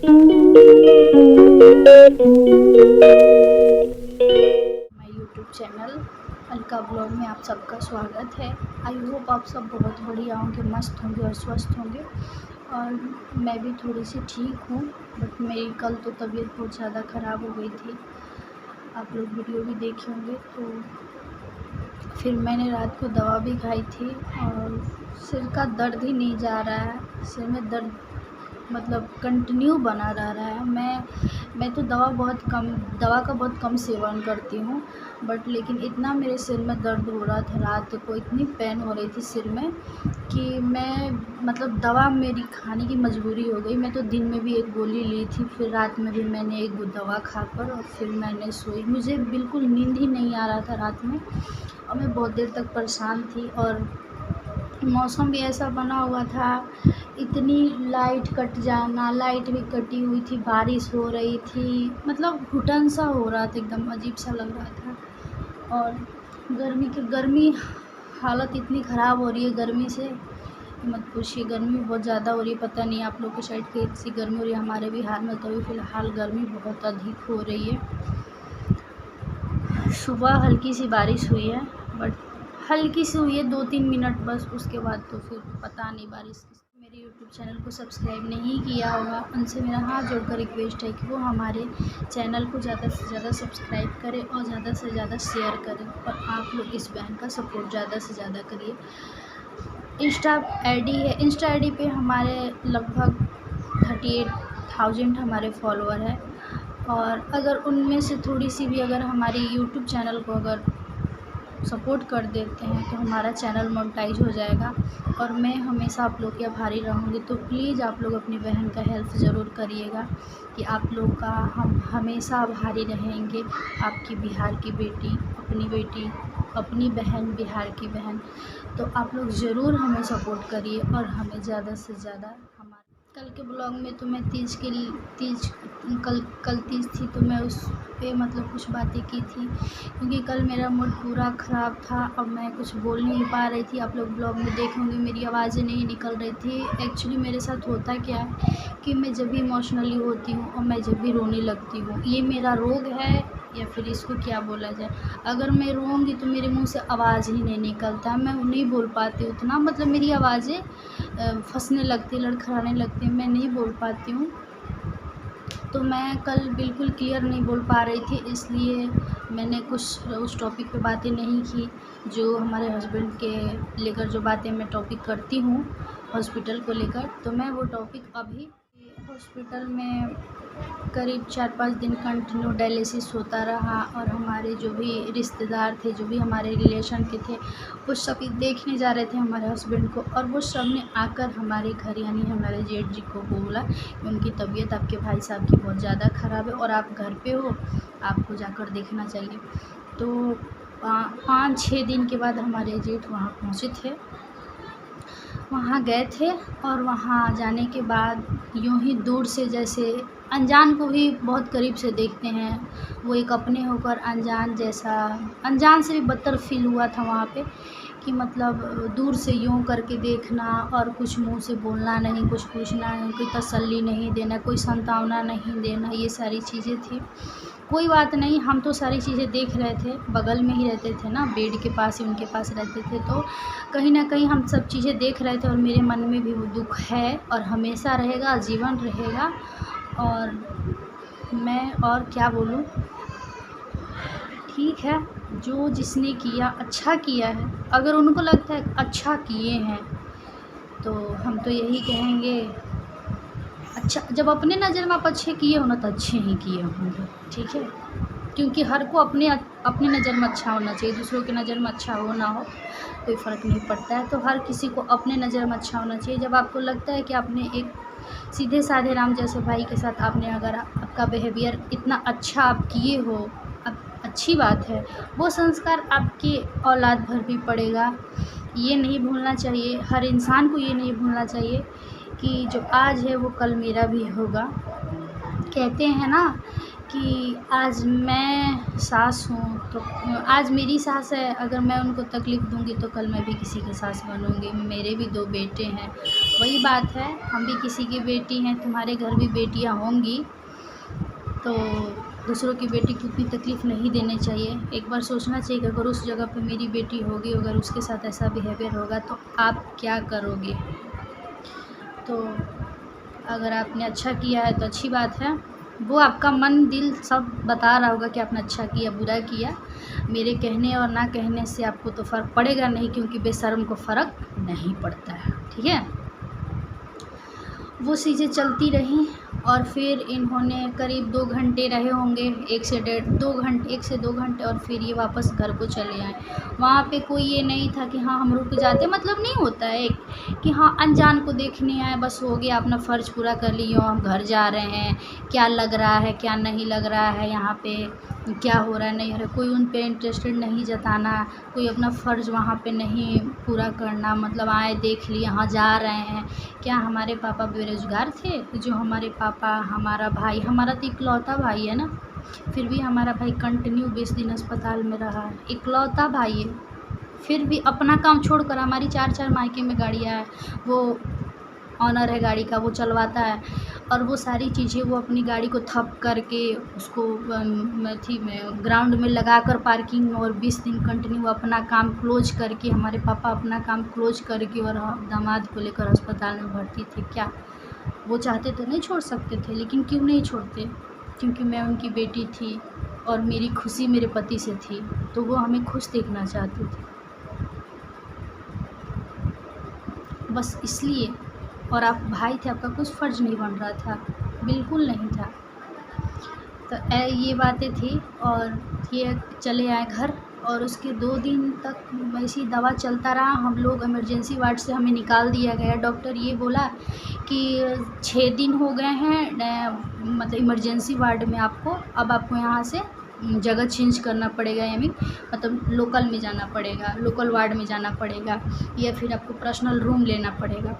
My YouTube channel Alka blog में आप सबका स्वागत है। आई होप आप सब बहुत बढ़िया होंगे, मस्त होंगे और स्वस्थ होंगे। और मैं भी थोड़ी सी ठीक हूँ, बट मेरी कल तो तबीयत बहुत ज़्यादा ख़राब हो गई थी। आप लोग वीडियो भी देखे होंगे। तो फिर मैंने रात को दवा भी खाई थी और सिर का दर्द ही नहीं जा रहा है। सिर में दर्द मतलब कंटिन्यू बना रह रहा है। मैं तो दवा का बहुत कम सेवन करती हूँ, बट लेकिन इतना मेरे सिर में दर्द हो रहा था, रात को इतनी पेन हो रही थी सिर में कि मैं मतलब दवा मेरी खाने की मजबूरी हो गई। मैं तो दिन में भी एक गोली ली थी, फिर रात में भी मैंने एक दवा खाकर और फिर मैंने सोई। मुझे बिल्कुल नींद ही नहीं आ रहा था रात में और मैं बहुत देर तक परेशान थी। और मौसम भी ऐसा बना हुआ था, इतनी लाइट कट जाना, लाइट भी कटी हुई थी, बारिश हो रही थी, मतलब घुटन सा हो रहा था, एकदम अजीब सा लग रहा था। और गर्मी हालत इतनी ख़राब हो रही है गर्मी से, मत पूछिए। गर्मी बहुत ज़्यादा हो रही है। पता नहीं आप लोग के साइड कैसी गर्मी हो रही है। हमारे बिहार में तो अभी फ़िलहाल गर्मी बहुत अधिक हो रही है। सुबह हल्की सी बारिश हुई है, बट हल्की सी हुई है 2-3 मिनट बस, उसके बाद तो फिर पता नहीं बारिश किस। मेरे यूट्यूब चैनल को सब्सक्राइब नहीं किया होगा, उनसे मेरा हाथ जोड़कर रिक्वेस्ट है कि वो हमारे चैनल को ज़्यादा से ज़्यादा सब्सक्राइब करें और ज़्यादा से ज़्यादा शेयर करें। और आप लोग इस बहन का सपोर्ट ज़्यादा से ज़्यादा करिए। इंस्टा आईडी है, इंस्टा आईडी पे हमारे लगभग 38,000 हमारे फॉलोअर हैं। और अगर उनमें से थोड़ी सी भी अगर हमारी यूट्यूब चैनल को अगर सपोर्ट कर देते हैं तो हमारा चैनल मोनेटाइज हो जाएगा। और मैं हमेशा आप लोग की आभारी रहूँगी। तो प्लीज़ आप लोग अपनी बहन का हेल्प ज़रूर करिएगा कि आप लोग का हम हमेशा आभारी रहेंगे। आपकी बिहार की बेटी, अपनी बहन, बिहार की बहन। तो आप लोग ज़रूर हमें सपोर्ट करिए और हमें ज़्यादा से ज़्यादा। हमारे कल के ब्लॉग में तो मैं कल तीज थी, तो मैं उस पे मतलब कुछ बातें की थी, क्योंकि कल मेरा मूड पूरा ख़राब था। अब मैं कुछ बोल नहीं पा रही थी। आप लोग ब्लॉग में देखे होंगे मेरी आवाज़ें नहीं निकल रही थी। एक्चुअली मेरे साथ होता क्या है कि मैं जब भी इमोशनली होती हूँ और मैं जब भी रोने लगती हूँ, ये मेरा रोग है या फिर इसको क्या बोला जाए। अगर मैं रोऊँगी तो मेरे मुंह से आवाज़ ही नहीं निकलता, मैं नहीं बोल पाती उतना, मतलब मेरी आवाज़ें फंसने लगती, लड़खड़ाने लगती, मैं नहीं बोल पाती हूँ। तो मैं कल बिल्कुल क्लियर नहीं बोल पा रही थी, इसलिए मैंने कुछ उस टॉपिक पे बातें नहीं की जो हमारे हस्बैंड के लेकर, जो बातें मैं टॉपिक करती हूँ हॉस्पिटल को लेकर। तो मैं वो टॉपिक अभी हॉस्पिटल में करीब 4-5 दिन कंटिन्यू डायलिसिस होता रहा। और हमारे जो भी रिश्तेदार थे, जो भी हमारे रिलेशन के थे, वो सभी देखने जा रहे थे हमारे हस्बैंड को। और वो सब ने आकर हमारे घर यानी हमारे जेठ जी को बोला कि उनकी तबीयत आपके भाई साहब की बहुत ज़्यादा ख़राब है और आप घर पे हो, आपको जाकर देखना चाहिए। तो 5-6 दिन के बाद हमारे जेठ वहाँ पहुँचे थे, वहाँ गए थे। और वहाँ जाने के बाद यूँ ही दूर से, जैसे अनजान को भी बहुत करीब से देखते हैं, वो एक अपने होकर अनजान जैसा, अनजान से भी बदतर फील हुआ था वहाँ पे कि मतलब दूर से यूँ करके देखना और कुछ मुंह से बोलना नहीं, कुछ पूछना नहीं, कोई तसल्ली नहीं देना, कोई सांत्वना नहीं देना, ये सारी चीज़ें थी। कोई बात नहीं, हम तो सारी चीज़ें देख रहे थे, बगल में ही रहते थे ना, बेड के पास ही उनके पास रहते थे, तो कहीं ना कहीं हम सब चीज़ें देख रहे थे। और मेरे मन में भी वो दुख है और हमेशा रहेगा, जीवन रहेगा। और मैं और क्या बोलूँ, ठीक है, जो जिसने किया अच्छा किया है। अगर उनको लगता है अच्छा किए हैं तो हम तो यही कहेंगे, अच्छा, जब अपने नज़र में आप अच्छे किए हो ना तो अच्छे ही किए होंगे, ठीक है। क्योंकि हर को अपनी नज़र में अच्छा होना चाहिए, दूसरों की नज़र में अच्छा हो ना हो कोई फ़र्क नहीं पड़ता है। तो हर किसी को अपने नज़र में अच्छा होना चाहिए। जब आपको लगता है कि आपने एक सीधे साधे राम जैसे भाई के साथ आपने, अगर आपका बिहेवियर इतना अच्छा आप किए हो, अब अच्छी बात है, वो संस्कार आपकी औलाद भर भी पड़ेगा। ये नहीं भूलना चाहिए, हर इंसान को ये नहीं भूलना चाहिए कि जो आज है वो कल मेरा भी होगा। कहते हैं ना कि आज मैं सास हूँ तो आज मेरी सास है, अगर मैं उनको तकलीफ़ दूँगी तो कल मैं भी किसी की सास बनूँगी। मेरे भी 2 बेटे हैं, वही बात है, हम भी किसी की बेटी हैं, तुम्हारे घर भी बेटियाँ होंगी, तो दूसरों की बेटी को उतनी तकलीफ़ नहीं देनी चाहिए। एक बार सोचना चाहिए कि अगर उस जगह पे मेरी बेटी होगी, अगर उसके साथ ऐसा बिहेवियर होगा तो आप क्या करोगे? तो अगर आपने अच्छा किया है तो अच्छी बात है, वो आपका मन दिल सब बता रहा होगा कि आपने अच्छा किया बुरा किया। मेरे कहने और ना कहने से आपको तो फ़र्क पड़ेगा नहीं, क्योंकि बेशर्म को फ़र्क नहीं पड़ता है, ठीक है। वो चीज़ें चलती रहीं और फिर इन्होंने करीब 2 घंटे रहे होंगे, 1 से 2 घंटे, और फिर ये वापस घर को चले आए। वहाँ पे कोई ये नहीं था कि हाँ हम रुक जाते, मतलब नहीं होता है कि हाँ अनजान को देखने आए, बस हो गया अपना फ़र्ज़ पूरा कर लियो, हम घर जा रहे हैं, क्या लग रहा है क्या नहीं लग रहा है, यहाँ पे क्या हो रहा है नहीं हो रहा है, कोई उन पे इंटरेस्टेड नहीं जताना, कोई अपना फ़र्ज़ वहाँ पे नहीं पूरा करना, मतलब आए देख लिए हाँ जा रहे हैं। क्या हमारे पापा बेरोज़गार थे? जो हमारे पापा, हमारा भाई, हमारा तो इकलौता भाई है ना, फिर भी हमारा भाई कंटिन्यू 20 दिन अस्पताल में रहा है, इकलौता भाई है, फिर भी अपना काम छोड़कर, हमारी 4-4 मायके में गाड़ियाँ हैं, वो ऑनर है गाड़ी का, वो चलवाता है, और वो सारी चीज़ें वो अपनी गाड़ी को थप करके उसको अथी में ग्राउंड में लगाकर पार्किंग में, और 20 दिन कंटिन्यू अपना काम क्लोज करके, हमारे पापा अपना काम क्लोज करके और दामाद को लेकर अस्पताल में भर्ती थे। क्या वो चाहते तो नहीं छोड़ सकते थे, लेकिन क्यों नहीं छोड़ते? क्योंकि मैं उनकी बेटी थी और मेरी खुशी मेरे पति से थी, तो वो हमें खुश देखना चाहते थे, बस इसलिए। और आप भाई थे, आपका कुछ फ़र्ज़ नहीं बन रहा था, बिल्कुल नहीं था। तो ये बातें थी, और ये चले आए घर, और उसके 2 दिन तक वैसी दवा चलता रहा। हम लोग इमरजेंसी वार्ड से हमें निकाल दिया गया। डॉक्टर ये बोला कि 6 दिन हो गए हैं मतलब इमरजेंसी वार्ड में आपको, अब आपको यहाँ से जगह चेंज करना पड़ेगा, यानी मतलब लोकल में जाना पड़ेगा, लोकल वार्ड में जाना पड़ेगा, या फिर आपको पर्सनल रूम लेना पड़ेगा।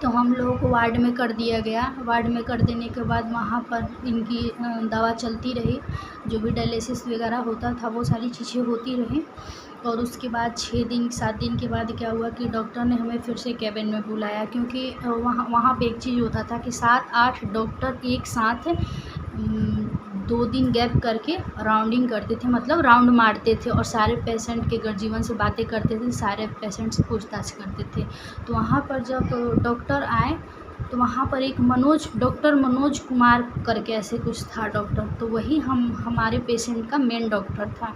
तो हम लोगों को वार्ड में कर दिया गया। वार्ड में कर देने के बाद वहाँ पर इनकी दवा चलती रही, जो भी डायलिसिस वगैरह होता था वो सारी चीज़ें होती रहीं। और उसके बाद 6 दिन 7 दिन के बाद क्या हुआ कि डॉक्टर ने हमें फिर से कैबिन में बुलाया, क्योंकि वहाँ पे एक चीज़ होता था कि 7-8 डॉक्टर एक साथ 2 दिन गैप करके राउंडिंग करते थे, मतलब राउंड मारते थे, और सारे पेशेंट के गर्जीवन से बातें करते थे, सारे पेशेंट से पूछताछ करते थे। तो वहाँ पर जब डॉक्टर आए तो वहाँ पर एक डॉक्टर मनोज कुमार करके ऐसे कुछ था डॉक्टर, तो वही हमारे पेशेंट का मेन डॉक्टर था।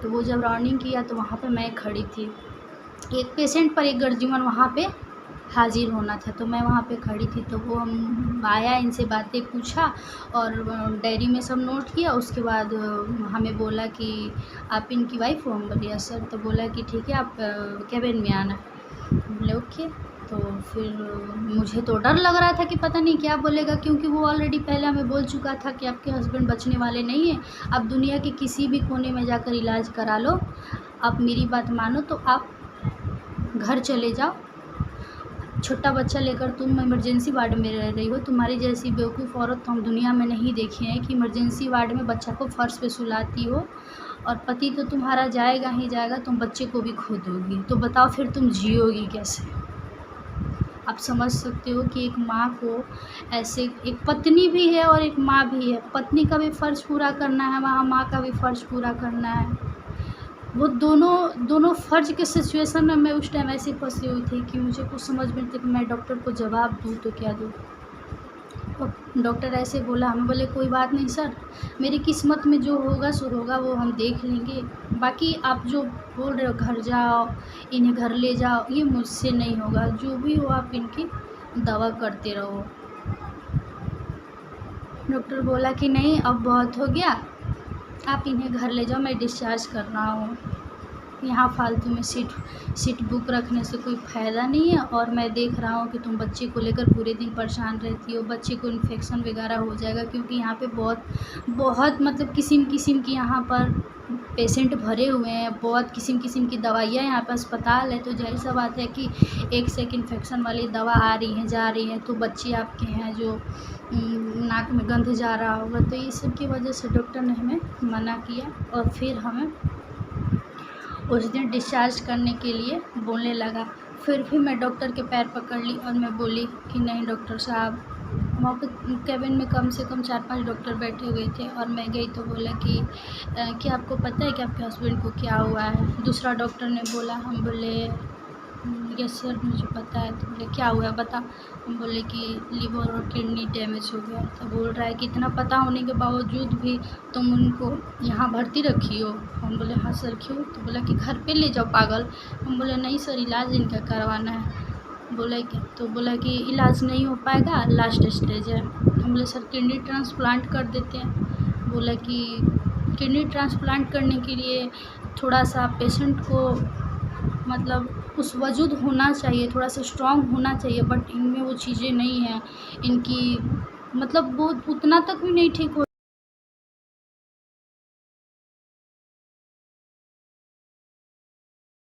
तो वो जब राउंडिंग किया तो वहाँ पे मैं खड़ी थी, एक पेशेंट पर एक गर्जीवन वहाँ पे हाज़िर होना था, तो मैं वहाँ पे खड़ी थी। तो वो हम आया, इनसे बातें पूछा और डायरी में सब नोट किया। उसके बाद हमें बोला कि आप इनकी वाइफ हो? हम बोले यस सर। तो बोला कि ठीक है आप कैबिन में आना। बोले ओके। तो फिर मुझे तो डर लग रहा था कि पता नहीं क्या बोलेगा, क्योंकि वो ऑलरेडी पहले हमें बोल चुका था कि आपके हस्बैंड बचने वाले नहीं हैं, आप दुनिया के किसी भी कोने में जाकर इलाज करा लो, आप मेरी बात मानो तो आप घर चले जाओ। छोटा बच्चा लेकर तुम इमरजेंसी वार्ड में रह रही हो, तुम्हारी जैसी बेवकूफ़ औरत तो हम दुनिया में नहीं देखे हैं कि इमरजेंसी वार्ड में बच्चा को फ़र्श पे सुलाती हो, और पति तो तुम्हारा जाएगा ही जाएगा, तुम बच्चे को भी खो दोगी, तो बताओ फिर तुम जियोगी कैसे? आप समझ सकते हो कि एक माँ को ऐसे, एक पत्नी भी है और एक माँ भी है, पत्नी का भी फ़र्ज़ पूरा करना है, वहाँ माँ का भी फ़र्ज़ पूरा करना है। वो दोनों फ़र्ज़ के सिचुएशन में मैं उस टाइम ऐसी फंसी हुई थी कि मुझे कुछ समझ में नहीं था कि मैं डॉक्टर को जवाब दूँ तो क्या दूँ। और डॉक्टर ऐसे बोला, हमें बोले कोई बात नहीं सर, मेरी किस्मत में जो होगा सो होगा, वो हम देख लेंगे, बाकी आप जो बोल रहे हो घर जाओ, इन्हें घर ले जाओ, ये मुझसे नहीं होगा, जो भी हो आप इनकी दवा करते रहो। डॉक्टर बोला कि नहीं अब बहुत हो गया, आप इन्हें घर ले जाओ, मैं डिस्चार्ज कर रहा हूँ, यहाँ फालतू में सीट बुक रखने से कोई फ़ायदा नहीं है, और मैं देख रहा हूँ कि तुम बच्चे को लेकर पूरे दिन परेशान रहती हो, बच्चे को इन्फेक्शन वगैरह हो जाएगा, क्योंकि यहाँ पे बहुत मतलब किस्म की यहाँ पर पेशेंट भरे हुए हैं, बहुत किस्म की दवाइयाँ यहाँ पर अस्पताल है, तो जाहिर सा बात है कि एक से एक इन्फेक्शन वाली दवा आ रही हैं जा रही हैं। तो बच्चे आपके हैं जो नाक में गंध जा रहा होगा। तो इस सब की वजह से डॉक्टर ने हमें मना किया और फिर हमें उस दिन डिस्चार्ज करने के लिए बोलने लगा। फिर भी मैं डॉक्टर के पैर पकड़ ली और मैं बोली कि नहीं डॉक्टर साहब। वहाँ पे केबिन में कम से कम 4-5 डॉक्टर बैठे हुए थे और मैं गई तो बोला कि क्या आपको पता है कि आपके हस्बैंड को क्या हुआ है? दूसरा डॉक्टर ने बोला। हम बोले यस सर मुझे पता है। तो बोले क्या हुआ है बता। हम बोले कि लीवर और किडनी डैमेज हो गया। तो बोल रहा है कि इतना पता होने के बावजूद भी तुम उनको यहाँ भर्ती रखी हो। हम बोले हाँ सर क्यों? तो बोला कि घर पे ले जाओ पागल। हम बोले नहीं सर इलाज इनका करवाना है। बोला कि तो बोला कि इलाज नहीं हो पाएगा, लास्ट स्टेज है। हम बोले सर किडनी ट्रांसप्लांट कर देते हैं। बोला कि किडनी ट्रांसप्लांट करने के लिए थोड़ा सा पेशेंट को मतलब उस वजूद होना चाहिए, थोड़ा सा स्ट्रॉन्ग होना चाहिए, बट इनमें वो चीज़ें नहीं हैं। इनकी मतलब वो उतना तक भी नहीं ठीक हो